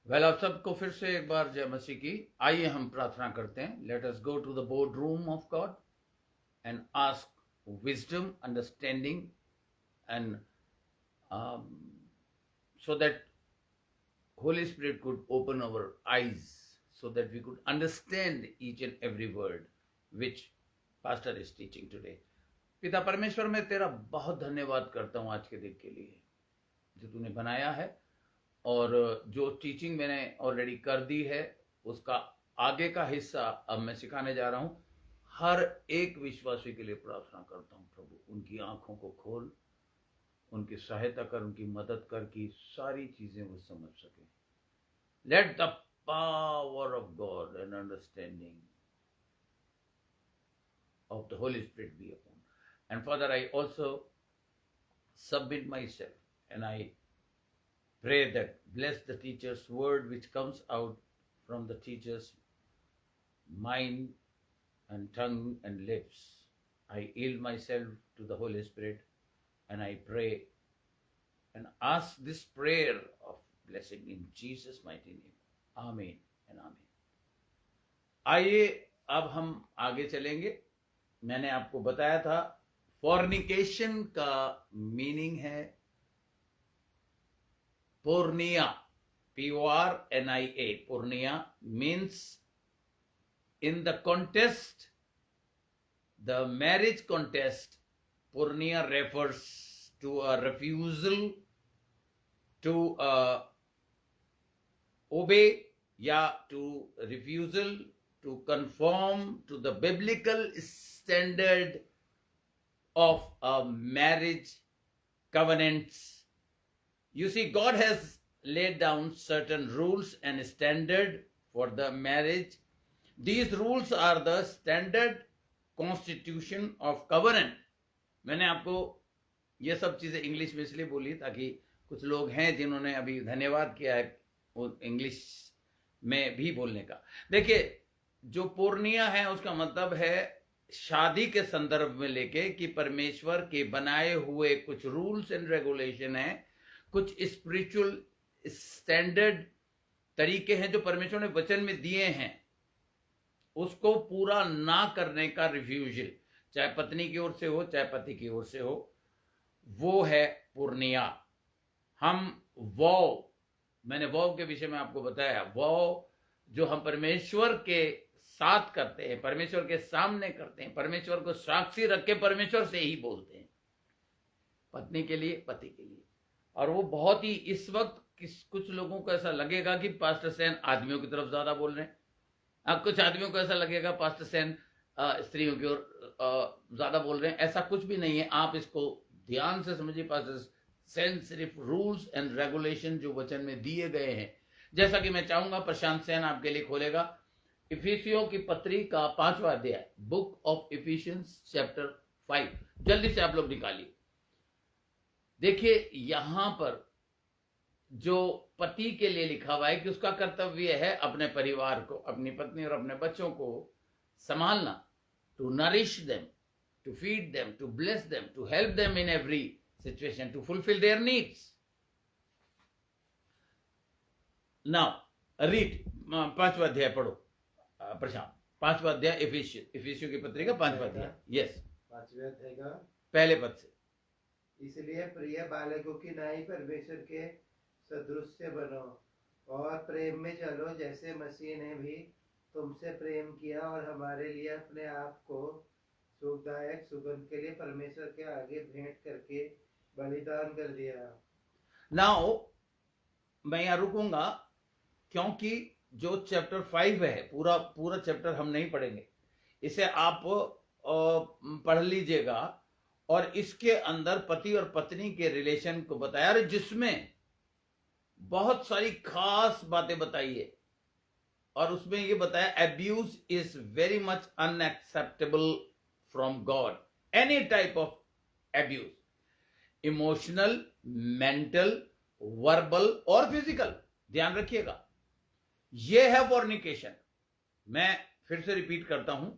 आप सबको फिर से एक बार जय मसीह की। आइए हम प्रार्थना करते हैं। Let us go to the board room of God and ask wisdom, understanding and so that Holy Spirit could open our eyes so that we could understand each and every word which pastor is teaching today. पिता परमेश्वर, मैं तेरा बहुत धन्यवाद करता हूँ आज के दिन के लिए जो तूने बनाया है, और जो टीचिंग मैंने ऑलरेडी कर दी है उसका आगे का हिस्सा अब मैं सिखाने जा रहा हूं। हर एक विश्वासी के लिए प्रार्थना करता हूं प्रभु, उनकी आंखों को खोल, उनकी सहायता कर, उनकी मदद कर कि सारी चीजें वो समझ सके। Let the power of God and understanding of the Holy Spirit be upon. And father, I also submit myself and I pray that bless the teacher's word which comes out from the teacher's mind and tongue and lips. I yield myself to the Holy Spirit and I pray and ask this prayer of blessing in Jesus' mighty name. Amen and amen. आइए अब हम आगे चलेंगे। मैंने आपको बताया था fornication का मीनिंग है porneia, Pornia. Porneia means, in the contest, the marriage contest, porneia refers to a refusal to obey, to refusal to conform to the biblical standard of a marriage covenants. You see, God has laid down certain rules and standard for the marriage. These rules are the standard constitution of covenant. मैंने आपको ये सब चीजें English में इसलिए बोली ताकि कुछ लोग हैं जिन्होंने अभी धन्यवाद किया है वो इंग्लिश में भी बोलने का। देखिए, जो पूर्णिया है उसका मतलब है शादी के संदर्भ में लेके कि परमेश्वर के बनाए हुए कुछ रूल्स एंड रेगुलेशन है, कुछ स्पिरिचुअल स्टैंडर्ड तरीके हैं जो परमेश्वर ने वचन में दिए हैं, उसको पूरा ना करने का रिफ्यूजल, चाहे पत्नी की ओर से हो चाहे पति की ओर से हो, वो है पूर्णिया। हम मैंने वॉव के विषय में आपको बताया, वॉव जो हम परमेश्वर के साथ करते हैं, परमेश्वर के सामने करते हैं, परमेश्वर को साक्षी रख के परमेश्वर से ही बोलते हैं, पत्नी के लिए, पति के लिए। और वो बहुत ही इस वक्त कुछ लोगों को ऐसा लगेगा कि पास्टर सेन आदमियों की तरफ ज्यादा बोल रहे हैं, अब कुछ आदमियों को ऐसा लगेगा पास्टर सेन स्त्रियों की ओर ज्यादा बोल रहे हैं। ऐसा कुछ भी नहीं है, आप इसको ध्यान से समझिए। पास्टर सेन सिर्फ रूल्स एंड रेगुलेशन जो वचन में दिए गए हैं, जैसा कि मैं चाहूंगा प्रशांत सेन आपके लिए खोलेगा इफिसियों की पत्री का 5वां अध्याय, बुक ऑफ इफिशियंस चैप्टर 5। जल्दी से आप लोग निकालिए। देखिए, यहां पर जो पति के लिए लिखा हुआ है कि उसका कर्तव्य है अपने परिवार को, अपनी पत्नी और अपने बच्चों को संभालना, to nourish them, to feed them, to bless them, to help them in every situation, to fulfil their needs. Now read 5वां अध्याय पढ़ो प्रशांत। 5वां अध्याय इफिसियों की पत्री का 5वां अध्याय। यस, 5वें अध्याय का पहले पद से। इसलिए प्रिय बालकों की नाई परमेश्वर के सदृश बनो और प्रेम में चलो, जैसे मसीह ने भी तुमसे प्रेम किया और हमारे लिए अपने आप को सुखदायक सुगंध के लिए परमेश्वर के आगे भेंट करके बलिदान कर दिया। नाउ मैं यहां रुकूंगा क्योंकि जो चैप्टर 5 है, पूरा चैप्टर हम नहीं पढ़ेंगे, इसे आप पढ़ लीजिएगा। और इसके अंदर पति और पत्नी के रिलेशन को बताया, जिसमें बहुत सारी खास बातें बताई है। और उसमें ये बताया, abuse is very much unacceptable from God, any type of abuse, emotional, mental, verbal और फिजिकल। ध्यान रखिएगा, ये है फॉर्निकेशन। मैं फिर से रिपीट करता हूं,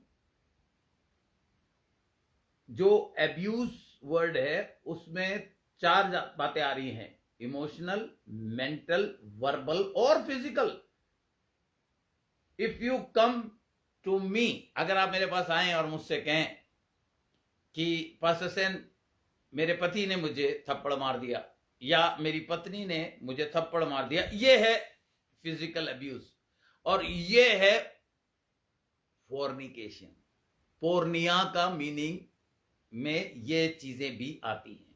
जो अब्यूज वर्ड है उसमें 4 बातें आ रही हैं। इमोशनल, मेंटल, वर्बल और physical. If you come to me, अगर आप मेरे पास आए और मुझसे कहें कि पास्टर सेन, मेरे पति ने मुझे थप्पड़ मार दिया या मेरी पत्नी ने मुझे थप्पड़ मार दिया, ये है फिजिकल अब्यूज, और ये है फोर्निकेशन। पोर्निया का मीनिंग में ये चीजें भी आती हैं,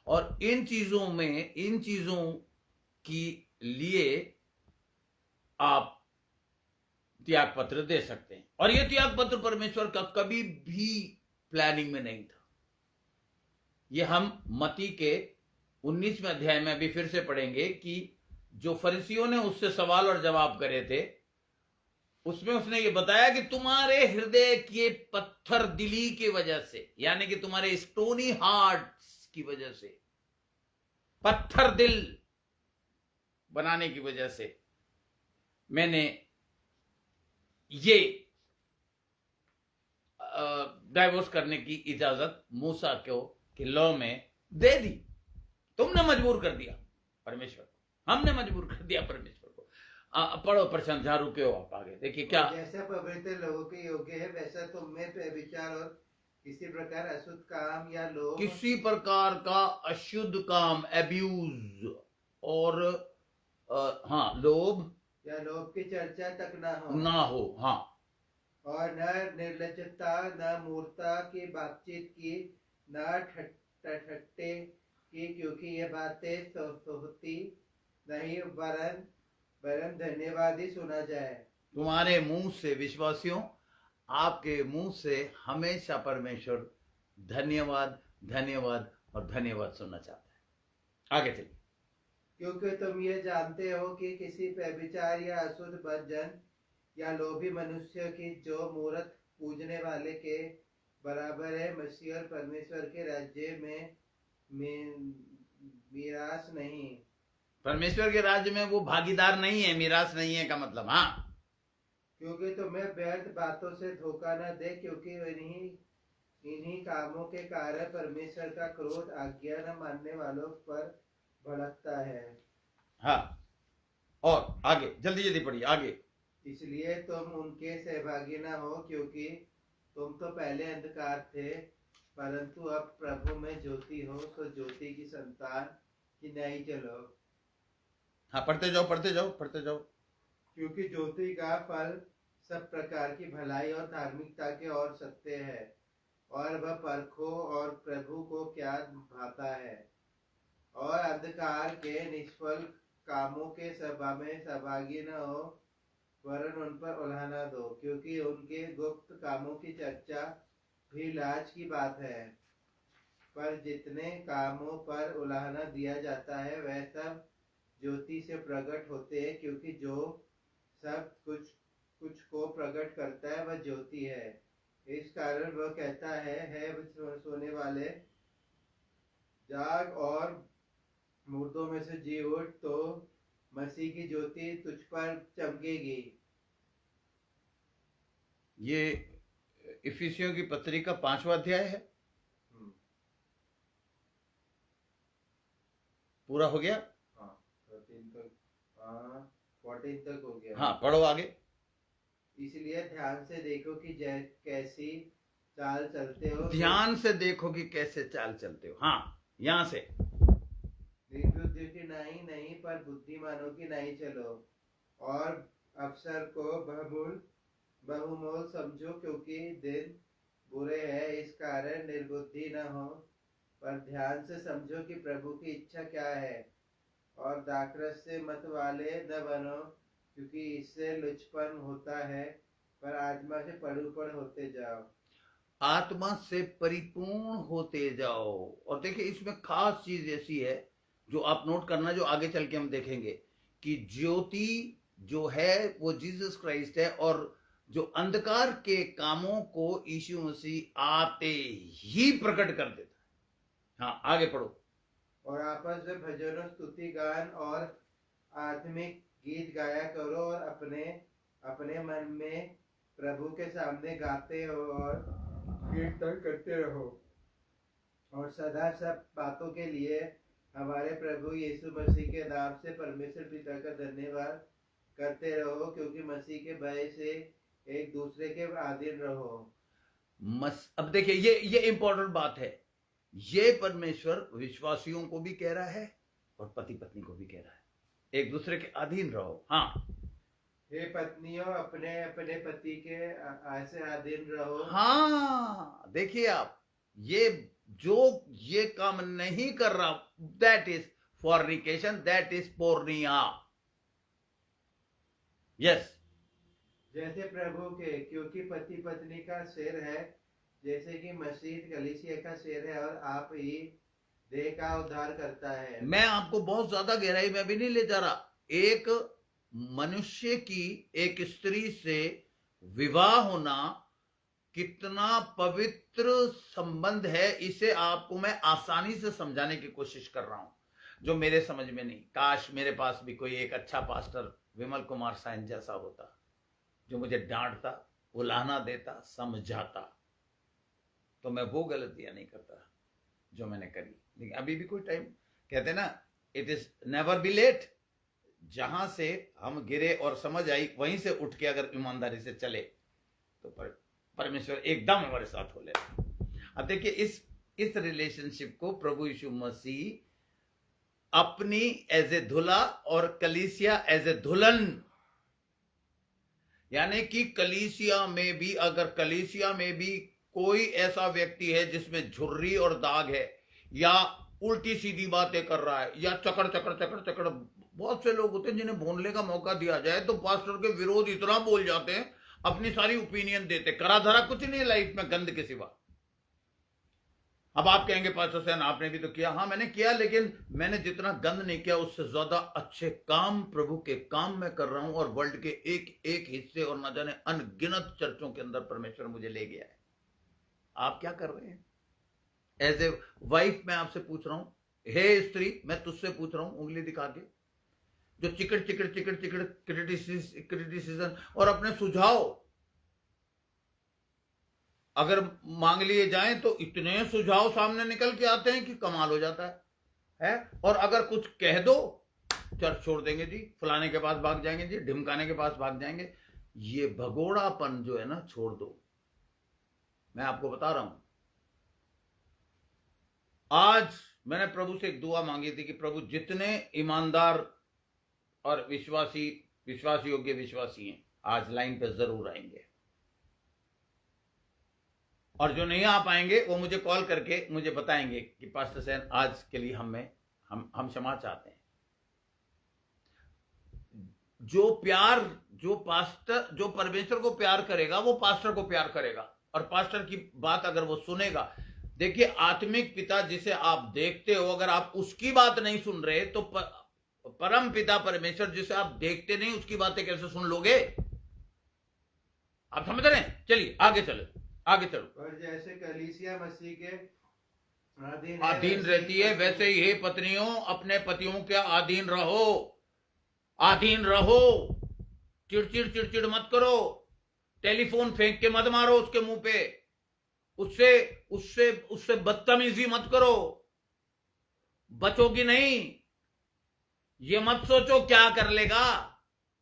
और इन चीजों की लिए आप त्याग पत्र दे सकते हैं। और ये त्याग पत्र परमेश्वर का कभी भी प्लानिंग में नहीं था। ये हम मत्ती के 19वें अध्याय में अभी फिर से पढ़ेंगे कि जो फरीसियों ने उससे सवाल और जवाब करे थे, उसमें उसने ये बताया कि तुम्हारे हृदय के पत्थर दिली की वजह से, यानी कि तुम्हारे स्टोनी हार्ट की वजह से, पत्थर दिल बनाने की वजह से मैंने ये डाइवोर्स करने की इजाजत मूसा को कि लॉ में दे दी। तुमने मजबूर कर दिया परमेश्वर को, हमने मजबूर कर दिया परमेश्वर को। पढ़ो प्रशांत, जहां रुके हो आप आगे देखिए क्या। जैसा पवित्र लोगों के योग्य है वैसा तुम में विचार और किसी प्रकार अशुद्ध काम या लोभ, किसी प्रकार का अशुद्ध काम, एब्यूज और हाँ लोभ या लोभ की चर्चा तक ना हो। हाँ, और न निर्लज्जता, न मूर्खता की बातचीत की, न ठट्टे की, क्योंकि ये बातें सोहती नहीं, वरन धन्यवाद ही सुना जाए। तुम्हारे मुंह से, विश्वासियों, आपके मुंह से हमेशा परमेश्वर धन्यवाद, धन्यवाद और धन्यवाद सुनना चाहता है। आगे चलिए। क्योंकि तुम ये जानते हो कि किसी व्यभिचार या अशुद्ध भजन या लोभी मनुष्य की जो मूर्त पूजने वाले के बराबर है, मसीह और परमेश्वर के राज्य में मीरास नहीं। परमेश्वर के राज्य में वो भागीदार नहीं है, मीरास नहीं है का मतलब। हाँ, क्योंकि तुम्हें व्यर्थ बातों से धोखा न दे, क्योंकि इन्हीं कामों के कारण परमेश्वर का क्रोध आज्ञा न मानने वालों पर भड़कता है। हाँ, और आगे जल्दी जल्दी पढ़िए आगे। इसलिए तुम उनके सहभागी न हो, क्योंकि तुम तो पहले अंधकार थे, परंतु अब प्रभु में ज्योति हो, तो ज्योति की संतान की नहीं चलो। हाँ, पढ़ते जाओ पढ़ते जाओ पढ़ते जाओ। क्योंकि ज्योति का फल सब प्रकार की भलाई और धार्मिकता के और सत्य है, और वह परखो और प्रभु को क्या भाता है। और अंधकार के निष्फल कामों के सभा में सहभागी न हो, वरन उन पर उल्हाना दो, क्योंकि उनके गुप्त कामों की चर्चा भी लाज की बात है। पर जितने कामों पर उल्हाना दिया जाता है वह सब ज्योति से प्रकट होते हैं, क्योंकि जो सब कुछ को प्रकट करता है वह ज्योति है। इस कारण वह कहता है सोने वाले जाग और मुर्दों में से जी उठ, तो मसीह की ज्योति तुझ पर चमकेगी। ये इफिसियों की पत्री का 5वां अध्याय है। पूरा हो गया। 14 तक हो गया। हाँ, पढ़ो आगे। इसलिए ध्यान से देखो कि कैसी चाल चलते हो। ध्यान से देखो कि कैसे चाल चलते हो। हाँ, यहां से निर्बुद्धि की नहीं पर बुद्धिमानों की नहीं चलो, और अवसर को बहुमोल समझो, क्योंकि दिन बुरे हैं। इस कारण निर्बुद्धि न हो, पर ध्यान से समझो कि प्रभु की इच्छा क्या है, और दाखरस से मत वाले न बनो, क्योंकि इससे लुचपन होता है, पर आत्मा से परिपूर्ण होते जाओ। आत्मा से परिपूर्ण होते जाओ। और देखिए, इसमें खास चीज ऐसी है जो आप नोट करना, जो आगे चल के हम देखेंगे कि ज्योति जो है वो जीसस क्राइस्ट है, और जो अंधकार के कामों को यीशु मसीह आते ही प्रकट कर देता है। हाँ, आगे पढ़ो। और आपस में भजनों, स्तुति गान और आत्मिक गीत गाया करो, और अपने अपने मन में प्रभु के सामने गाते हो और कीर्तन करते रहो, और सदा सब बातों के लिए हमारे प्रभु यीशु मसीह के नाम से परमेश्वर पिता का धन्यवाद करते रहो, क्योंकि मसीह के भय से एक दूसरे के अधीन रहो। अब देखिए ये इंपॉर्टेंट बात है। ये परमेश्वर विश्वासियों को भी कह रहा है और पति पत्नी को भी कह रहा है, एक दूसरे के अधीन रहो। हाँ, हे पत्नियों, अपने अपने पति के ऐसे अधीन रहो। हाँ, देखिए आप, ये जो ये काम नहीं कर रहा, that is fornication, that is porneia. Yes, जैसे प्रभु के, क्योंकि पति पत्नी का सिर है, जैसे कि मसीह कलीसिया का सिर है, और आप ही देह का उद्धार करता है। मैं आपको बहुत ज्यादा गहराई में भी नहीं ले जा रहा। एक मनुष्य की एक स्त्री से विवाह होना कितना पवित्र संबंध है, इसे आपको मैं आसानी से समझाने की कोशिश कर रहा हूं, जो मेरे समझ में नहीं। काश मेरे पास भी कोई एक अच्छा पास्टर विमल कुमार साइन जैसा होता, जो मुझे डांटता, उलाहना देता, समझाता, तो मैं वो गलतियां नहीं करता जो मैंने करी। लेकिन अभी भी कोई टाइम, कहते ना, it is never be late. जहां से हम गिरे और समझ आई, वहीं से उठ के अगर ईमानदारी से चले तो परमेश्वर एकदम हमारे साथ हो ले। अब देखिए, इस रिलेशनशिप को प्रभु यीशु मसीह अपनी एज ए धुला और कलीसिया एज ए दुल्हन, यानी कि कलीसिया में भी, अगर कलीसिया में भी कोई ऐसा व्यक्ति है जिसमें झुर्री और दाग है, या उल्टी सीधी बातें कर रहा है, या चकड़ चकड़ चकड़ चकड़, बहुत से लोग होते हैं जिन्हें बोलने का मौका दिया जाए तो पास्टर के विरोध इतना बोल जाते हैं, अपनी सारी ओपिनियन देते, करा धरा कुछ नहीं लाइफ में गंद के सिवा। अब आप कहेंगे पास्टर सैन आपने भी तो किया। हाँ, मैंने किया, लेकिन मैंने जितना गंद नहीं किया उससे ज्यादा अच्छे काम, प्रभु के काम मैं कर रहा हूं, और वर्ल्ड के एक एक हिस्से और न जाने अनगिनत चर्चों के अंदर परमेश्वर मुझे ले गया है। आप क्या कर रहे हैं? एज ए वाइफ मैं आपसे पूछ रहा हूं, हे स्त्री, मैं तुझसे पूछ रहा हूं उंगली दिखा के, जो चिकड़ चिकड़ चिकड़ चिकड़ क्रिटिसिज्म और अपने सुझाव अगर मांग लिए जाएं तो इतने सुझाव सामने निकल के आते हैं कि कमाल हो जाता है? और अगर कुछ कह दो, चर्च छोड़ देंगे जी, फलाने के पास भाग जाएंगे जी, ढिमकाने के पास भाग जाएंगे। ये भगोड़ापन जो है ना, छोड़ दो। मैं आपको बता रहा हूं, आज मैंने प्रभु से एक दुआ मांगी थी कि प्रभु, जितने ईमानदार और विश्वास योग्य विश्वासी हैं, आज लाइन पे जरूर आएंगे, और जो नहीं आ पाएंगे वो मुझे कॉल करके मुझे बताएंगे कि पास्टर सैन आज के लिए हम क्षमा चाहते हैं। जो परमेश्वर को प्यार करेगा वो पास्टर को प्यार करेगा, और पास्टर की बात अगर वो सुनेगा। देखिए, आत्मिक पिता जिसे आप देखते हो, अगर आप उसकी बात नहीं सुन रहे तो परम पिता परमेश्वर जिसे आप देखते नहीं, उसकी बातें कैसे सुन लोगे? आप समझ रहे हैं? चलिए आगे चलो। और जैसे कलीसिया मसीह के अधीन रहती है, वैसे ही हे पत्नियों अपने पतियों के अधीन रहो। चिड़चिड़ मत करो, टेलीफोन फेंक के मत मारो उसके मुंह पे, उससे बदतमीजी मत करो, बचोगी नहीं। ये मत सोचो क्या कर लेगा,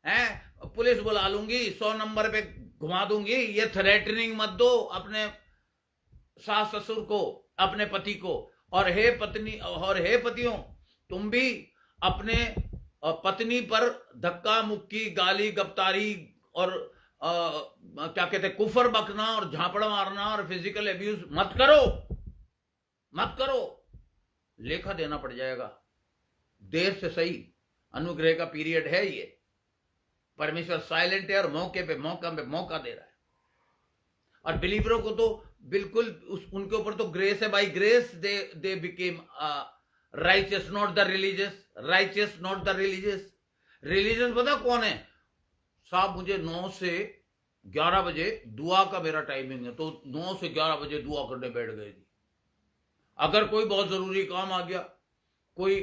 हैं पुलिस बुला लूंगी, 100 नंबर पे घुमा दूंगी। ये थ्रेटनिंग मत दो अपने सास ससुर को, अपने पति को। और हे पतियों, तुम भी अपने पत्नी पर धक्का मुक्की, गाली गप्तारी और क्या कहते हैं, कुफर बकना और झापड़ मारना और फिजिकल अब्यूज मत करो। लेखा देना पड़ जाएगा, देर से सही। अनुग्रह का पीरियड है ये, परमेश्वर साइलेंट है और मौका दे रहा है। और बिलीवरों को तो बिल्कुल उनके ऊपर तो ग्रेस है, by grace they became righteous, not the religious. Religious पता कौन है साहब? मुझे 9 से 11 बजे दुआ का मेरा टाइमिंग है, तो 9 से 11 बजे दुआ करने बैठ गए जी। अगर कोई बहुत जरूरी काम आ गया, कोई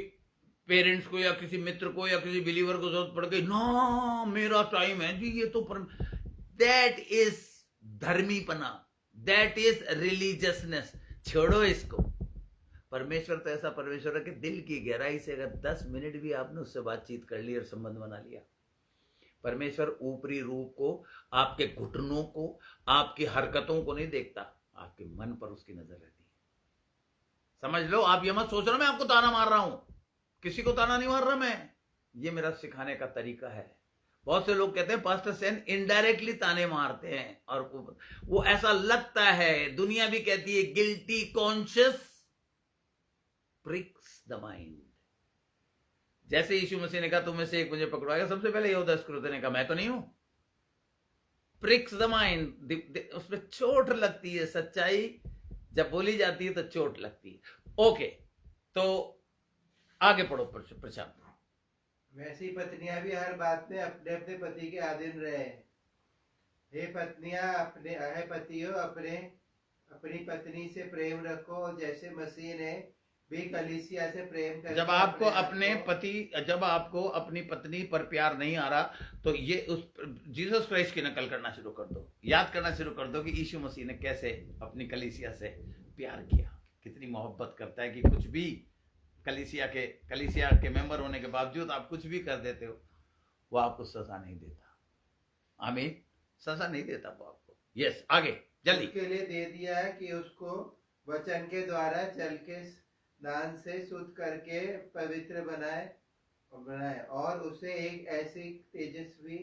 पेरेंट्स को या किसी मित्र को या किसी बिलीवर को जरूरत पड़ गई, ना मेरा टाइम है जी, ये तो that is धर्मीपना, that is religiousness. छोड़ो इसको, परमेश्वर तो ऐसा परमेश्वर है कि दिल की गहराई से अगर 10 मिनट भी आपने उससे बातचीत कर ली और संबंध बना लिया, परमेश्वर ऊपरी रूप को, आपके घुटनों को, आपकी हरकतों को नहीं देखता, आपके मन पर उसकी नजर रहती है। समझ लो, आप ये मत सोच रहे मैं आपको ताना मार रहा हूं, किसी को ताना नहीं मार रहा मैं, ये मेरा सिखाने का तरीका है। बहुत से लोग कहते हैं पास्टर सेन इनडायरेक्टली ताने मारते हैं, और वो ऐसा लगता है, दुनिया भी कहती है guilty conscious prix the mind. जैसे यीशु मसीह ने कहा तुम में से एक मुझे पकड़वाएगा, सबसे पहले यहूदा इस्करियोती ने कहा मैं तो नहीं हूं। प्रिक्स द माइंड, उसमें चोट लगती है, सच्चाई जब बोली जाती है तो चोट लगती है। ओके, तो आगे पढ़ो प्रशांत। वैसी पत्नियां भी हर बात में अपने अपने पति के अधीन रहे। हे पत्नियां, हे पतियों, अपनी पत्नी से प्रेम रखो, जैसे मसीह ने भी कलीसिया से प्रेम करके जब आपको अपने जब आपको अपनी पत्नी पर प्यार नहीं आ रहा, तो ये उस जीसस क्राइस्ट की नकल करना शुरू कर दो, याद करना शुरू कर दो कि यीशु मसीह ने कैसे अपनी कलीसिया से प्यार किया, कितनी मोहब्बत करता है कि कुछ भी कलीसिया के मेंबर होने के बावजूद आप कुछ भी कर देते हो, वो आपको सजा नहीं देता। आमीन, सजा नहीं देता वो आपको। यस, आगे जल्दी। उसके लिए दे दिया है कि उसको वचन के द्वारा चल के स्नान से शुद्ध करके पवित्र बनाए और उसे एक ऐसी तेजस्वी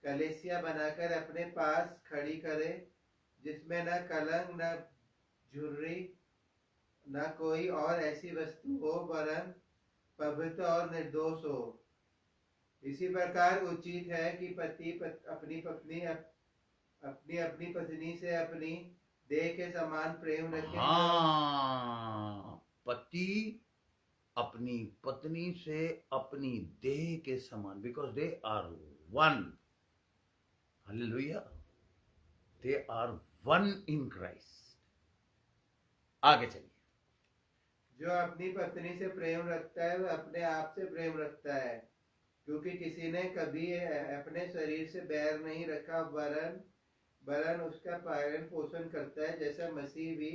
कलीसिया बनाकर अपने पास खड़ी करे, जिसमें न कलंक, न झुर्री, न कोई और ऐसी वस्तु हो, वरन पवित्र और निर्दोष हो। इसी प्रकार उचित है कि पति अपनी पत्नी से अपनी देह के समान प्रेम रखे। हाँ, पति अपनी पत्नी से अपनी देह के समान, because they are one. Hallelujah, they are one in Christ. आगे चलिए। जो अपनी पत्नी से प्रेम रखता है वह अपने आप से प्रेम रखता है, क्योंकि किसी ने कभी अपने शरीर से बैर नहीं रखा, वरन उसका पालन पोषण करता है, जैसा मसीह भी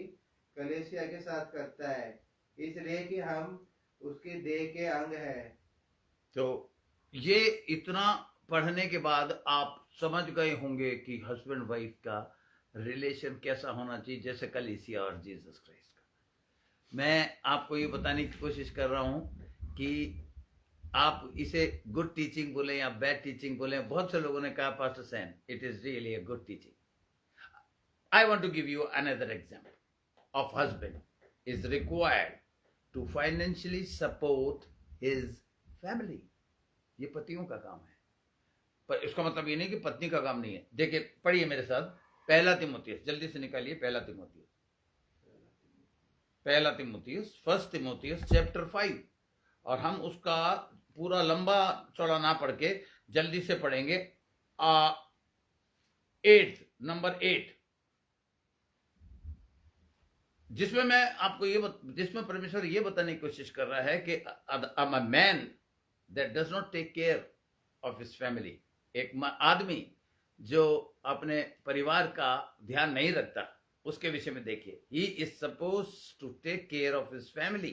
कलीसिया के साथ करता है, इसलिए कि हम उसकी देह के अंग हैं। तो ये इतना पढ़ने के बाद आप समझ गए होंगे कि हस्बैंड वाइफ का रिलेशन कैसा होना चाहिए, जैसे कलीसिया और जीसस क्राइस्ट का। मैं आपको ये बताने की कोशिश कर रहा हूं कि आप इसे गुड टीचिंग बोले या बैड टीचिंग बोले। बहुत से लोगों ने कहा पास्टर सैन it is really a good teaching. I want to give you another example of husband is required to financially support his family. ये पतियों का काम है, पर इसका मतलब ये नहीं कि पत्नी का काम नहीं है। देखिए, पढ़िए मेरे साथ पहला तीमुथियुस, जल्दी से निकालिए पहला तीमुथियुस, फर्स्ट तीमुथियुस चैप्टर 5, और हम उसका पूरा लंबा चौड़ा ना पढ़ के जल्दी से पढ़ेंगे। 8 जिसमें मैं आपको जिसमें परमेश्वर ये बताने की कोशिश कर रहा है कि a man that does not take care of his family, एक आदमी जो अपने परिवार का ध्यान नहीं रखता, उसके विषय में देखिए। He is suppose to take care of his family,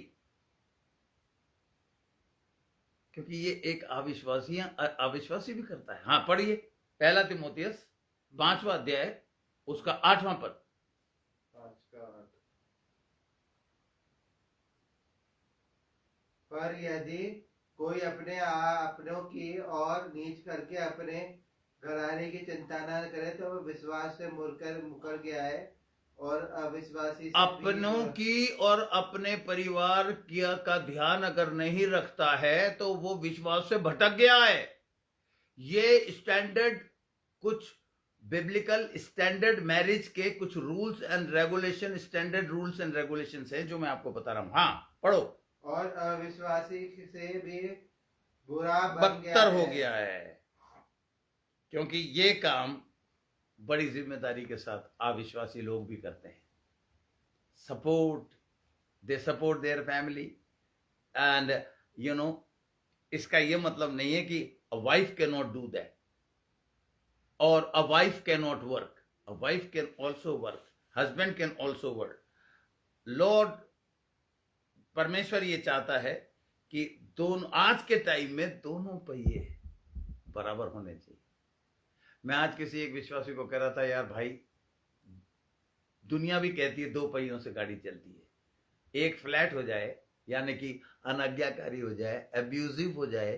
क्योंकि ये एक अविश्वासी भी करता है। हाँ, पढ़िए पहला तीमुथियुस 5वां अध्याय उसका 8वां पद। पर यदि कोई अपनों की और नीच करके अपने घराने की चिंता न करे, तो वह विश्वास से मुकर गया है और अविश्वासी से अपनों की और अपने परिवार का ध्यान अगर नहीं रखता है तो वो विश्वास से भटक गया है। ये स्टैंडर्ड, कुछ बिब्लिकल स्टैंडर्ड मैरिज के कुछ rules and regulation, standard rules and regulation है जो मैं आपको बता रहा हूं। हाँ, पढ़ो। और अविश्वासी से भी बुरा बदतर हो गया है, क्योंकि ये काम बड़ी जिम्मेदारी के साथ अविश्वासी लोग भी करते हैं। They support their family and इसका ये मतलब नहीं है कि a wife can not do that और a wife can not work. A wife can also work, husband can also work. Lord परमेश्वर ये चाहता है कि दोनों, आज के टाइम में दोनों पहिए बराबर होने चाहिए। मैं आज किसी एक विश्वासी को कह रहा था, यार भाई, दुनिया भी कहती है दो पहियों से गाड़ी चलती है। एक फ्लैट हो जाए, यानी कि अनाज्ञाकारी हो जाए, अब्यूजिव हो जाए,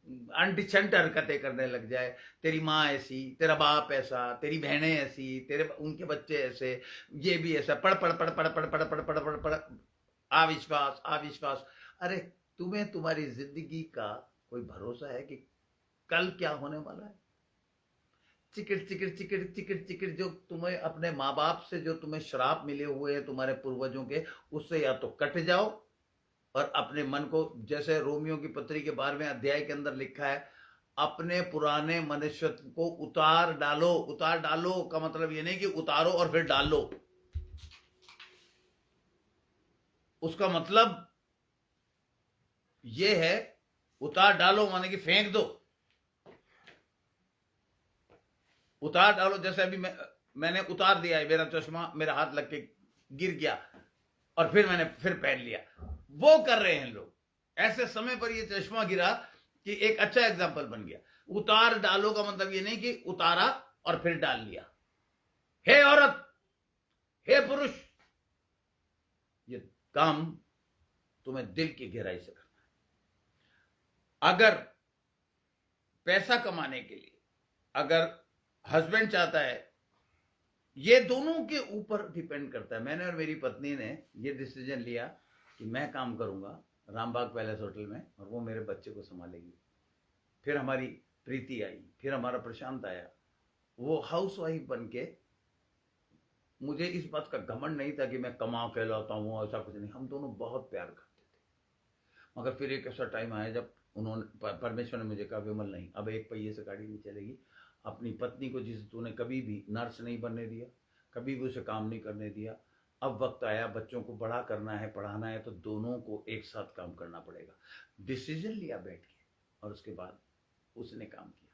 अनडिसेंट हरकतें करने लग जाए, तेरी माँ ऐसी, तेरा बाप ऐसा, तेरी बहनें ऐसी, तेरे उनके बच्चे ऐसे, ये भी ऐसा, पढ़ पढ़ पढ़ पढ़ पढ़ पढ़ पढ़ पढ़ पढ़ पढ़, अविश्वास अविश्वास। अरे तुम्हें तुम्हारी जिंदगी का कोई भरोसा है कि कल क्या होने वाला है? चिकिट चिकिट चिकिट चिकिट चिकिट जो तुम्हें अपने माँ बाप से जो तुम्हें श्राप मिले हुए हैं तुम्हारे पूर्वजों के, उससे या तो कट जाओ और अपने मन को, जैसे रोमियो की पत्री के 12वें अध्याय के अंदर लिखा है, अपने पुराने मनुष्यत्व को उतार डालो। उतार डालो का मतलब ये नहीं कि उतारो और फिर डालो, उसका मतलब ये है, उतार डालो माने कि फेंक दो। उतार डालो, जैसे अभी मैंने उतार दिया है, मेरा चश्मा मेरा हाथ लग के गिर गया और फिर मैंने फिर पहन लिया, वो कर रहे हैं लोग। ऐसे समय पर ये चश्मा गिरा कि एक अच्छा एग्जाम्पल बन गया। उतार डालो का मतलब ये नहीं कि उतारा और फिर डाल लिया। हे औरत, हे पुरुष, ये काम तुम्हें दिल की गहराई से करना है। अगर पैसा कमाने के लिए अगर हस्बैंड चाहता है, ये दोनों के ऊपर डिपेंड करता है। मैंने और मेरी पत्नी ने ये डिसीजन लिया कि मैं काम करूंगा रामबाग पैलेस होटल में और वो मेरे बच्चे को संभालेगी। फिर हमारी प्रीति आई, फिर हमारा प्रशांत आया। वो हाउस वाइफ बन के, मुझे इस बात का घमंड नहीं था कि मैं कमा कहलाता हूँ, ऐसा कुछ नहीं। हम दोनों बहुत प्यार करते थे। मगर फिर एक ऐसा टाइम आया जब उन्होंने, परमेश्वर ने मुझे कहा, विमल नहीं, अब एक पहिए से गाड़ी नहीं चलेगी। अपनी पत्नी को जिस तूने कभी भी नर्स नहीं बनने दिया, कभी भी उसे काम नहीं करने दिया, अब वक्त आया बच्चों को बड़ा करना है, पढ़ाना है, तो दोनों को एक साथ काम करना पड़ेगा। डिसीजन लिया बैठ के और उसके बाद उसने काम किया।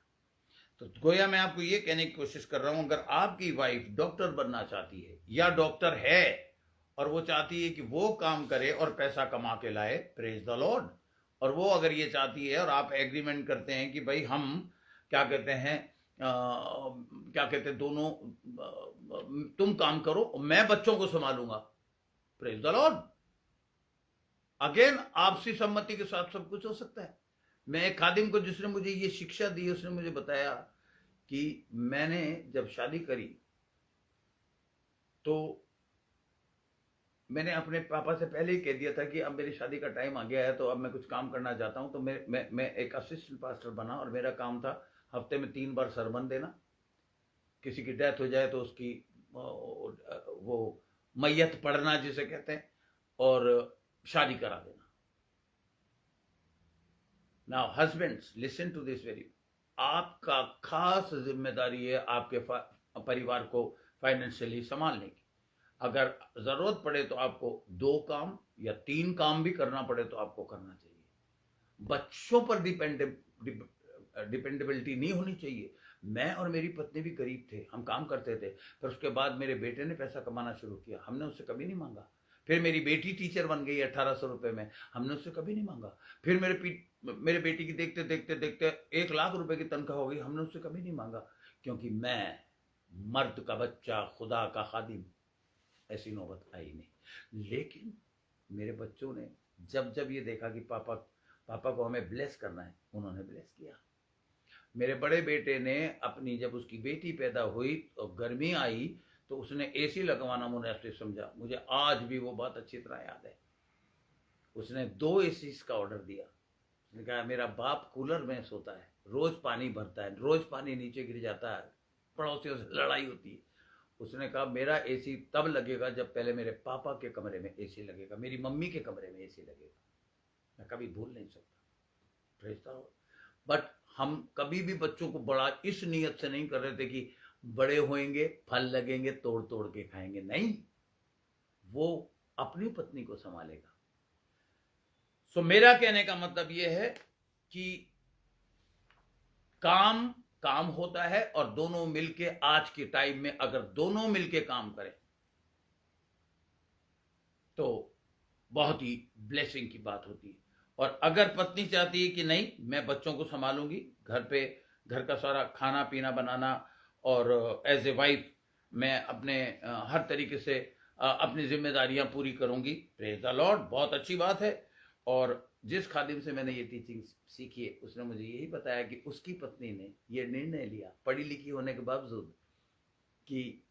तो गोया मैं आपको ये कहने की कोशिश कर रहा हूं, अगर आपकी वाइफ डॉक्टर बनना चाहती है या डॉक्टर है और वो चाहती है कि वो काम करे और पैसा कमा के लाए, प्रेज द लॉर्ड, और वो अगर ये चाहती है और आप एग्रीमेंट करते हैं कि भाई हम क्या कहते हैं, क्या कहते हैं, दोनों तुम काम करो मैं बच्चों को संभालूंगा, प्रेज द लॉर्ड। अगेन आपसी सम्मति के साथ सब कुछ हो सकता है। मैं एक खादिम को, जिसने मुझे ये शिक्षा दी, उसने मुझे बताया कि मैंने जब शादी करी तो मैंने अपने पापा से पहले ही कह दिया था कि अब मेरी शादी का टाइम आ गया है, तो अब मैं कुछ काम करना चाहता हूं। तो मैं एक असिस्टेंट पास्टर बना और मेरा काम था हफ्ते में 3 बार सरमन देना। किसी की डेथ हो जाए तो उसकी वो मैयत पढ़ना जिसे कहते हैं, और शादी करा देना। Now husbands, listen to this very, आपका खास जिम्मेदारी है आपके परिवार को फाइनेंशियली संभालने की। अगर जरूरत पड़े तो आपको 2 काम या 3 काम भी करना पड़े तो आपको करना चाहिए। बच्चों पर डिपेंडेबिलिटी नहीं होनी चाहिए। मैं और मेरी पत्नी भी गरीब थे, हम काम करते थे, पर उसके बाद मेरे बेटे ने पैसा कमाना शुरू किया, हमने उससे कभी नहीं मांगा। फिर मेरी बेटी टीचर बन गई 1800 रुपए में, हमने उससे कभी नहीं मांगा। फिर मेरे बेटी की देखते देखते देखते 1 लाख रुपए की तनख्वाह हो गई, हमने उससे कभी नहीं मांगा, क्योंकि मैं मर्द का बच्चा, खुदा का खादिम, ऐसी नौबत आई नहीं। लेकिन मेरे बच्चों ने जब जब ये देखा कि पापा को हमें ब्लेस करना है, उन्होंने ब्लेस किया। मेरे बड़े बेटे ने अपनी, जब उसकी बेटी पैदा हुई तो गर्मी आई तो उसने एसी लगवाना मुनासिब समझा। मुझे आज भी वो बात अच्छी तरह याद है। उसने 2 एसी का ऑर्डर दिया। उसने कहा मेरा बाप कूलर में सोता है, रोज पानी भरता है, रोज पानी नीचे गिर जाता है, पड़ोसियों से लड़ाई होती है। उसने कहा मेरा एसी तब लगेगा जब पहले मेरे पापा के कमरे में एसी लगेगा, मेरी मम्मी के कमरे में एसी लगेगा। मैं कभी भूल नहीं सकता। Praise the Lord. बट हम कभी भी बच्चों को बड़ा इस नियत से नहीं कर रहे थे कि बड़े होंगे फल लगेंगे तोड़ तोड़ के खाएंगे। नहीं, वो अपनी पत्नी को संभालेगा। सो मेरा कहने का मतलब यह है कि काम होता है और दोनों मिलके, आज के टाइम में अगर दोनों मिलके काम करें तो बहुत ही ब्लेसिंग की बात होती है। और अगर पत्नी चाहती है कि नहीं, मैं बच्चों को संभालूंगी, घर पे घर का सारा खाना पीना बनाना, और एज ए वाइफ मैं अपने हर तरीके से अपनी जिम्मेदारियां पूरी करूंगी, प्रेज द लॉर्ड, बहुत अच्छी बात है। और जिस खादिम से मैंने ये टीचिंग सीखी है, उसने मुझे यही बताया कि उसकी पत्नी ने ये निर्णय लिया, पढ़ी लिखी होने के बावजूद, कि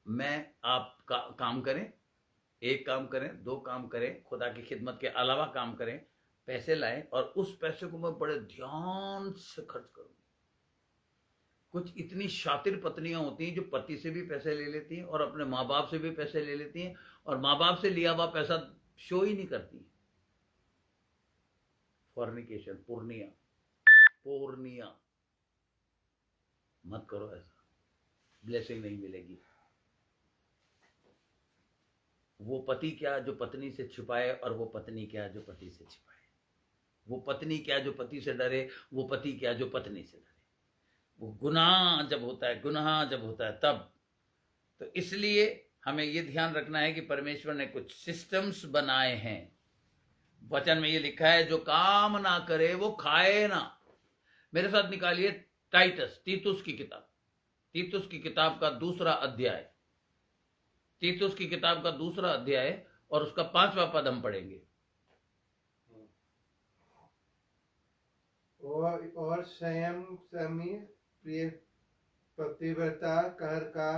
मैं आप काम करें, एक काम करें, दो काम करें, खुदा की खिदमत के अलावा काम करें, पैसे लाएं, और उस पैसे को मैं बड़े ध्यान से खर्च करूं। कुछ इतनी शातिर पत्नियां होती हैं जो पति से भी पैसे ले लेती हैं और अपने माँ बाप से भी पैसे ले लेती हैं, और माँ बाप से लिया हुआ पैसा शो ही नहीं करती। फॉर्निकेशन, पूर्णिया मत करो ऐसा, ब्लेसिंग नहीं मिलेगी। वो पति क्या जो पत्नी से छुपाए, और वो पत्नी क्या जो पति से छिपाए। वो पत्नी क्या जो पति से डरे, वो पति क्या जो पत्नी से डरे। वो गुनाह जब होता है तब। तो इसलिए हमें ये ध्यान रखना है कि परमेश्वर ने कुछ सिस्टम्स बनाए हैं। वचन में ये लिखा है, जो काम ना करे वो खाए ना। मेरे साथ निकालिए तीतुस की किताब का दूसरा अध्याय, तीतुस की किताब का दूसरा अध्याय और उसका 5वां पद हम पढ़ेंगे। और संयम प्रिय पतिव्रता कर का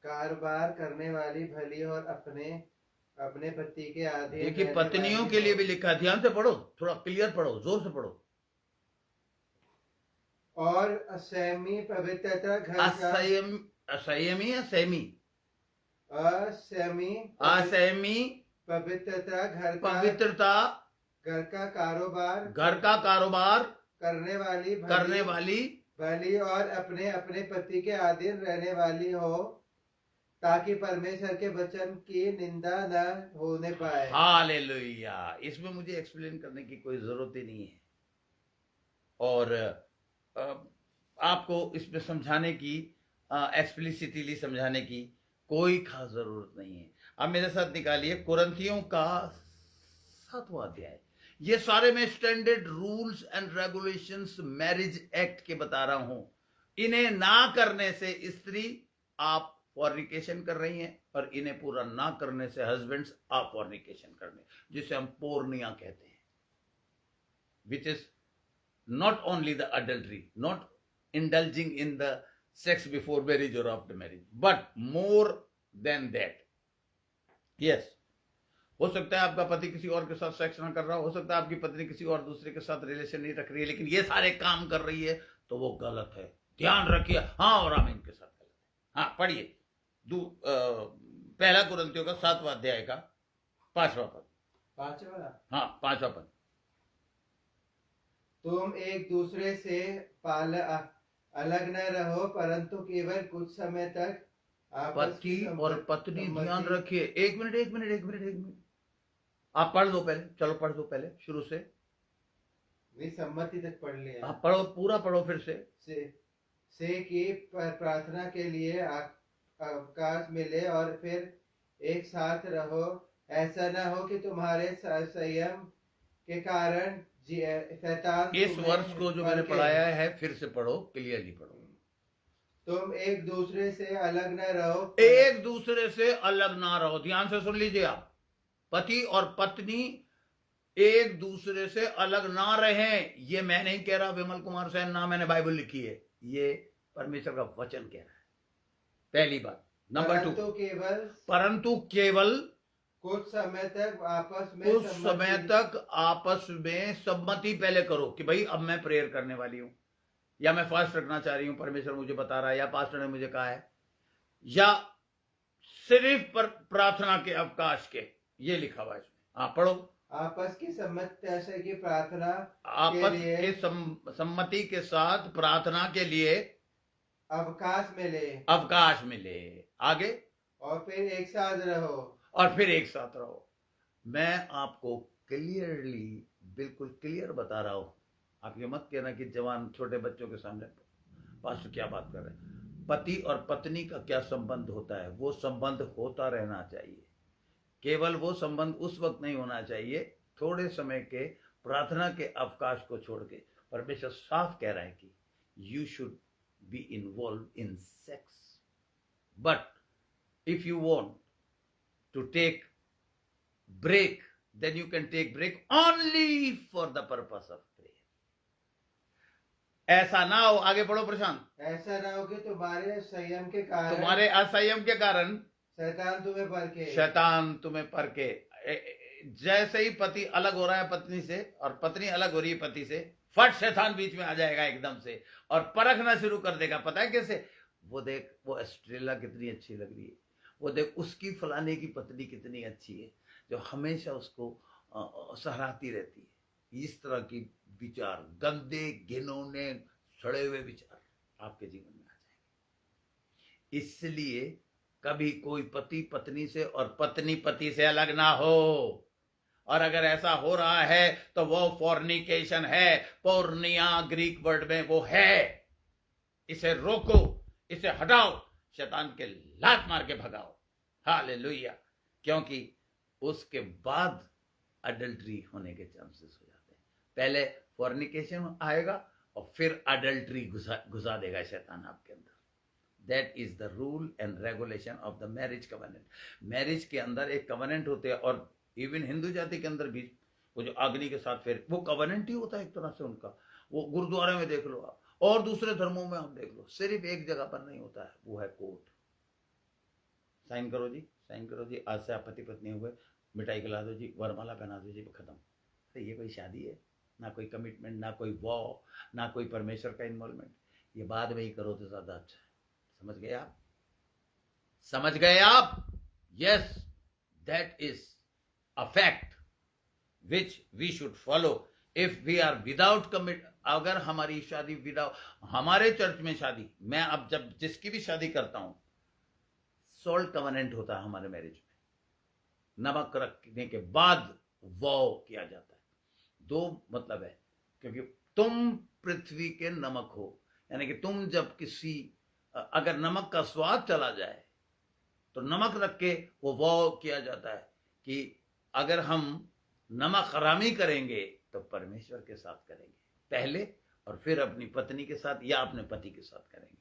कारोबार करने वाली भली और अपने अपने पति के अधीन। देखिए, पत्नियों के लिए भी लिखा है, ध्यान से पढ़ो, थोड़ा क्लियर पढ़ो, जोर से पढ़ो। और असंयमी पवित्रता घर असंयमी पवित्रता घर का कारोबार करने वाली भली और अपने अपने पति के अधीन रहने वाली हो, ताकि परमेश्वर के वचन की निंदा न होने पाए। हालेलुया। इसमें मुझे एक्सप्लेन करने की कोई जरूरत ही नहीं है, और आपको इसमें समझाने की, एक्सप्लिसिटली समझाने की कोई खास जरूरत नहीं है। अब मेरे साथ निकालिए कुरिन्थियों का 7वां अध्याय। ये सारे मैं standard rules and regulations marriage act के बता रहा हूं। इन्हें ना करने से स्त्री आप फॉर्निकेशन कर रही हैं, और इन्हें पूरा ना करने से हस्बैंड्स आप फॉर्निकेशन कर रहे हैं, जिसे हम पोर्निया कहते हैं, which is not only the adultery, not indulging in the sex before marriage or after marriage, but more than that. Yes, हो सकता है आपका पति किसी और के साथ सेक्स ना कर रहा हो सकता है आपकी पत्नी किसी और दूसरे के साथ रिलेशन नहीं रख रही है, लेकिन ये सारे काम कर रही है, तो वो गलत है। ध्यान रखिए। हाँ, और आमीन के साथ गलत है। हाँ, पढ़िए पहला कुरिन्थियों का 7वां अध्याय का 5वां पद। 5वां? हाँ, 5वां पद। तुम एक दूसरे से अलग न रहो, परंतु केवल कुछ समय तक पति और पत्नी, ध्यान रखिए। एक मिनट, आप पढ़ दो पहले, चलो पढ़ दो पहले शुरू से। नहीं, सम्मति तक पढ़ लिया। आप पढ़ो, पूरा पढ़ो फिर से कि प्रार्थना के लिए अवकाश मिले और फिर एक साथ रहो। ऐसा न हो कि तुम्हारे संयम के कारण शैतान इस वर्ष को जो मैंने पढ़ाया है फिर से पढ़ो, क्लियरली पढ़ो। तुम एक दूसरे से अलग न रहो, एक दूसरे से अलग ना रहो। ध्यान से सुन लीजिए आप, पति और पत्नी एक दूसरे से अलग ना रहें। ये मैं नहीं कह रहा, विमल कुमार सेन, ना मैंने बाइबल लिखी है, ये परमेश्वर का वचन कह रहा है। पहली बात। नंबर 2, परंतु केवल कुछ समय तक आपस में सम्मति पहले करो कि भाई अब मैं प्रेयर करने वाली हूं, या मैं फास्ट रखना चाह रही हूं, परमेश्वर मुझे बता रहा है, या पास्टर ने मुझे कहा है, या सिर्फ प्रार्थना के अवकाश के, ये लिखा हुआ है इसमें। हाँ, पढ़ो। आपस की सम्मति से की प्रार्थना आपस के सम्मति के साथ प्रार्थना के लिए अवकाश मिले। आगे, और फिर एक साथ रहो। मैं आपको क्लियरली, बिल्कुल क्लियर बता रहा हूं। आप ये मत कहना कि जवान छोटे बच्चों के सामने पास्टर क्या बात कर रहे हैं। पति और पत्नी का क्या संबंध होता है, वो संबंध होता रहना चाहिए। केवल वो संबंध उस वक्त नहीं होना चाहिए, थोड़े समय के प्रार्थना के अवकाश को छोड़ के। परमेश्वर साफ कह रहा है कि you should be involve in sex, but if you want to take break, then you can take break only for the purpose of prayer. ऐसा ना हो, आगे बढ़ो प्रशांत, ऐसा ना हो कि तुम्हारे संयम के कारण तुम्हारे असंयम के कारण शैतान तुम्हें परखे। शैतान तुम्हें परखे। जैसे ही पति अलग हो रहा है पत्नी से और पत्नी अलग हो रही है पति से, फट शैतान बीच में आ जाएगा एकदम से और परखना शुरू कर देगा। पता है कैसे? वो देख, वो एस्ट्रेला कितनी अच्छी लग रही है, वो देख उसकी फलाने की पत्नी कितनी अच्छी है, जो हमेशा उसको सहराती रहती है। इस तरह की विचार, गंदे घिनौने सड़े हुए विचार आपके जीवन में आ जाएंगे। इसलिए कभी कोई पति पत्नी से और पत्नी पति से अलग ना हो, और अगर ऐसा हो रहा है तो वो फॉर्निकेशन है। पोर्निया ग्रीक वर्ड में वो है। इसे रोको, इसे हटाओ, शैतान के लात मार के भगाओ। हालेलुया। क्योंकि उसके बाद अडल्ट्री होने के चांसेस हो जाते हैं। पहले फॉर्निकेशन आएगा और फिर अडल्ट्री घुसा देगा शैतान आपके अंदर। That is the rule and regulation of the marriage covenant. Marriage के अंदर एक कवेनेंट होते हैं, और इवन हिंदू जाति के अंदर भी वो जो अग्नि के साथ फिर वो कवेनेंट ही होता है एक तरह से उनका। वो गुरुद्वारे में देख लो आप, और दूसरे धर्मों में आप देख लो, सिर्फ एक जगह पर नहीं होता है, वो है कोर्ट। साइन करो जी, साइन करो जी, आज से आप पति पत्नी हुए, मिठाई खिला दो जी, वरमाला पहना दो जी, खत्म। तो ये कोई शादी है? ना कोई कमिटमेंट, ना कोई वॉ, ना कोई परमेश्वर का इन्वॉल्वमेंट। ये बाद में ही करो तो ज्यादा अच्छा है। समझ गए आप? समझ गए आप? Yes, that is a fact which we should follow if we are without commit. अगर हमारी शादी विदाउट, हमारे चर्च में शादी, मैं अब जब जिसकी भी शादी करता हूं, सोल्ट कवेनेंट होता है हमारे मैरिज में। नमक रखने के बाद वॉ किया जाता है। दो मतलब है, क्योंकि तुम पृथ्वी के नमक हो, यानी कि तुम जब किसी, अगर नमक का स्वाद चला जाए तो नमक रख के वो वॉ किया जाता है कि अगर हम नमक हरामी करेंगे तो परमेश्वर के साथ करेंगे पहले, और फिर अपनी पत्नी के साथ या अपने पति के साथ करेंगे।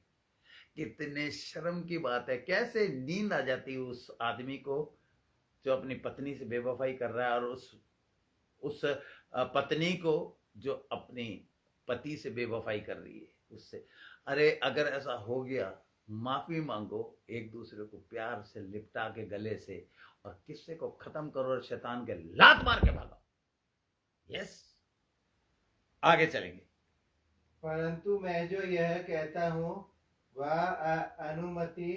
कितने शर्म की बात है। कैसे नींद आ जाती है उस आदमी को जो अपनी पत्नी से बेवफाई कर रहा है, और उस पत्नी को जो अपनी पति से बेवफाई कर रही है उससे। अरे अगर ऐसा हो गया, माफी मांगो, एक दूसरे को प्यार से लिपटा के गले से, और किस्से को खत्म करो और शैतान के लात मार के भागो। यस, आगे चलेंगे। परंतु मैं जो यह कहता हूँ वह अनुमति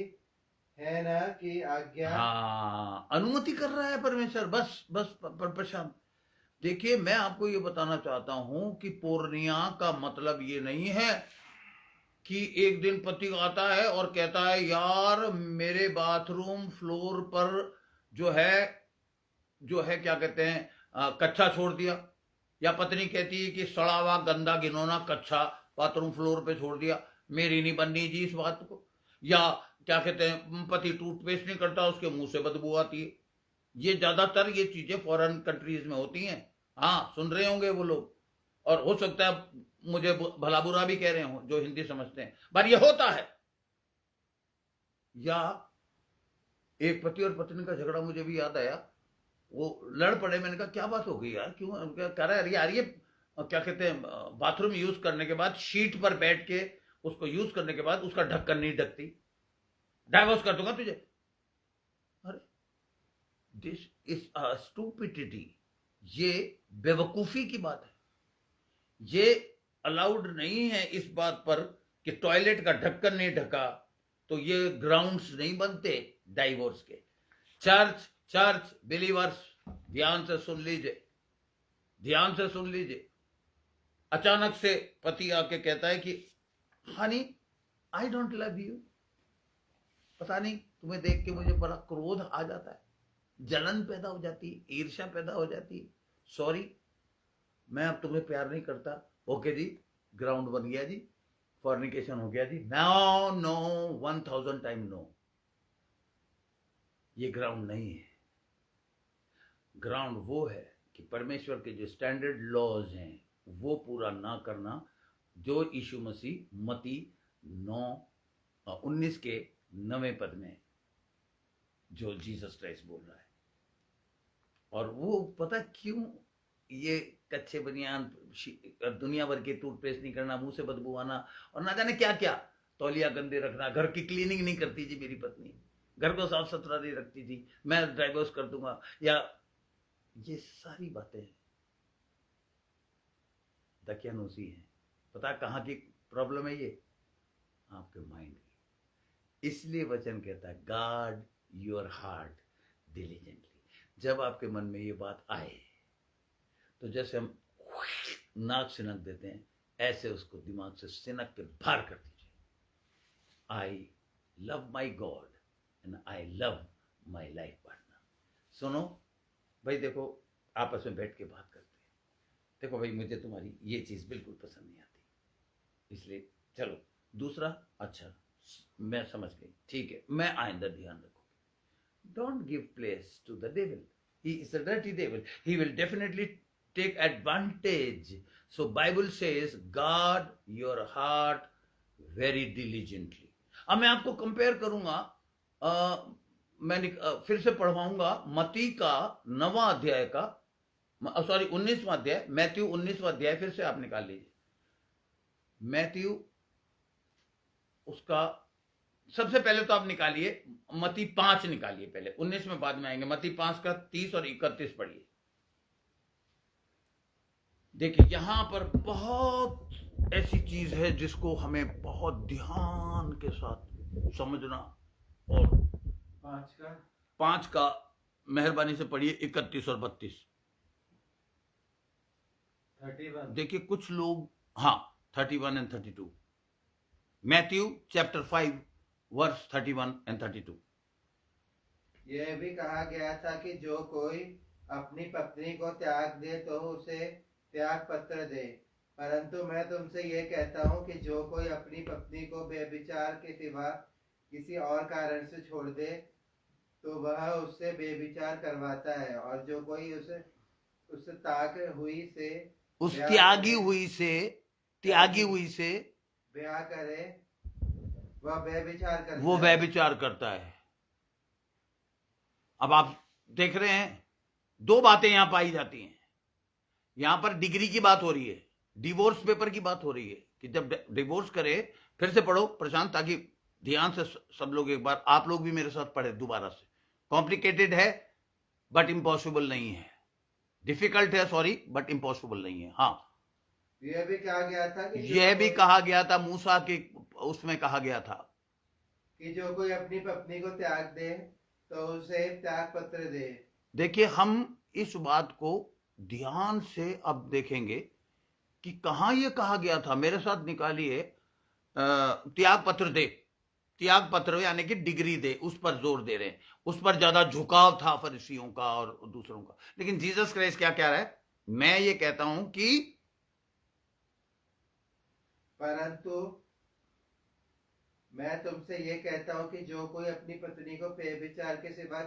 है ना कि आज्ञा। हाँ, अनुमति कर रहा है परमेश्वर। बस बस प्रशांत, देखिए मैं आपको ये बताना चाहता हूं कि पूर्णिया का मतलब ये नहीं है कि एक दिन पति आता है और कहता है यार मेरे बाथरूम फ्लोर पर जो है क्या कहते हैं कच्चा छोड़ दिया, या पत्नी कहती है कि सड़ा हुआ गंदा घिनौना कच्चा बाथरूम फ्लोर पे छोड़ दिया, मेरी नहीं बननी जी इस बात को। या क्या कहते हैं पति टूथपेस्ट नहीं करता, उसके मुंह से बदबू आती है। ये ज्यादातर ये चीजें फॉरेन कंट्रीज में होती हैं। हाँ, सुन रहे होंगे वो लोग, और हो सकता है मुझे भला बुरा भी कह रहे हो जो हिंदी समझते हैं, पर ये होता है। या एक पति और पत्नी का झगड़ा मुझे भी याद आया, वो लड़ पड़े। मैंने कहा क्या बात हो गई यार, क्यों? कह रहा है यार ये क्या कहते हैं बाथरूम यूज करने के बाद शीट पर बैठ के उसको यूज करने के बाद उसका ढक्कन नहीं ढकती, डाइवोर्स कर दूंगा तुझे। अरे दिस इज स्टूपिडिटी, ये बेवकूफी की बात है। ये अलाउड नहीं है इस बात पर कि टॉयलेट का ढक्कन नहीं ढका तो ये ग्राउंड्स नहीं बनते डाइवोर्स के। चर्च बिलीवर्स ध्यान से सुन लीजिए, ध्यान से सुन लीजिए। अचानक से पति आके कहता है कि Honey I don't love you. पता नहीं तुम्हें देख के मुझे बड़ा क्रोध आ जाता है, जलन पैदा हो जाती है, ईर्ष्या पैदा हो जाती है। सॉरी, मैं अब तुम्हें प्यार नहीं करता। ओके जी, ग्राउंड बन गया जी, फॉर्निकेशन हो गया जी। नो नो, 1000 टाइम नो, ये ग्राउंड नहीं है। ग्राउंड वो है कि परमेश्वर के जो स्टैंडर्ड लॉज हैं वो पूरा ना करना, जो यीशु मसीह मती 9:19 के 9वें पद में जो जीसस क्राइस्ट बोल रहा है। और वो पता क्यों ये कच्चे बनियान, दुनिया भर के टूथपेस्ट नहीं करना, मुंह से बदबू आना और ना जाने क्या क्या, तौलिया गंदे रखना, घर की क्लीनिंग नहीं करती जी मेरी पत्नी, घर को साफ सुथरा नहीं रखती थी, मैं डाइवोर्स कर दूंगा, या ये सारी बातें दकियानूसी हैं। पता कहाँ की प्रॉब्लम है ये? आपके माइंड की। इसलिए वचन कहता है गार्ड योर हार्ट डिलीजेंटली। जब आपके मन में ये बात आए तो जैसे हम नाक सिनक देते हैं, ऐसे उसको दिमाग से सिनक के बाहर कर दीजिए। I love my God and I love my life partner. सुनो भाई, देखो आपस में बैठ के बात करते हैं, देखो भाई मुझे तुम्हारी ये चीज़ बिल्कुल पसंद नहीं आती, इसलिए चलो दूसरा, अच्छा मैं समझ गई, ठीक है, मैं आइंदा ध्यान रखूंगी। Don't give place to the devil, he is a dirty devil, he will definitely take advantage. So Bible says guard your heart very diligently. अब मैं आपको कंपेयर करूंगा, फिर से पढ़वाऊंगा मती का 9वां अध्याय का, सॉरी 19वां अध्याय, मैथ्यू 19वां अध्याय, फिर से आप निकाल लीजिए मैथ्यू, उसका सबसे पहले तो आप निकालिए मती 5 निकालिए पहले, 19 में बाद में आएंगे। मती 5 का 30 और 31 पढ़िए। देखिए यहां पर बहुत ऐसी चीज है जिसको हमें बहुत ध्यान के साथ समझना, और 5 का मेहरबानी से पढ़िए 31 और 32। 31। देखिए कुछ लोग, हाँ 31 and 32, Matthew chapter 5 verse 31 and 32। यह भी कहा गया था कि जो कोई अपनी पत्नी को त्याग दे तो उसे त्याग पत्र दे, परंतु मैं तुमसे ये कहता हूँ कि जो कोई अपनी पत्नी को बेविचार के सिवा किसी और कारण से छोड़ दे तो वह उससे बेविचार करवाता है, और जो कोई उस त्यागी हुई से ब्याह करे वह व्यभिचार करता है। अब आप देख रहे हैं दो बातें यहां पाई जाती हैं। यहां पर डिग्री की बात हो रही है, डिवोर्स पेपर की बात हो रही है कि जब डिवोर्स करे, फिर से पढ़ो प्रशांत, ताकि ध्यान से सब लोग एक बार, आप लोग भी मेरे साथ पढ़े दोबारा से। कॉम्प्लिकेटेड है बट इम्पॉसिबल नहीं है, डिफिकल्ट है सॉरी बट इम्पॉसिबल नहीं है। हाँ यह भी कहा गया था कि यह भी कहा गया था, मूसा के उसमें कहा गया था कि जो कोई अपनी पत्नी को त्याग दे तो उसे त्याग पत्र दे। देखिए हम इस बात को ध्यान से अब देखेंगे कि कहां यह कहा गया था। मेरे साथ निकालिए त्याग पत्र दे, त्याग पत्र यानी कि डिग्री दे, उस पर जोर दे रहे हैं, उस पर ज्यादा झुकाव था फरीसियों का और दूसरों का। लेकिन जीसस क्राइस्ट क्या कह रहा है? मैं ये कहता हूं कि परंतु मैं तुमसे ये कहता हूं कि जो कोई अपनी पत्नी को बेविचार के सिवा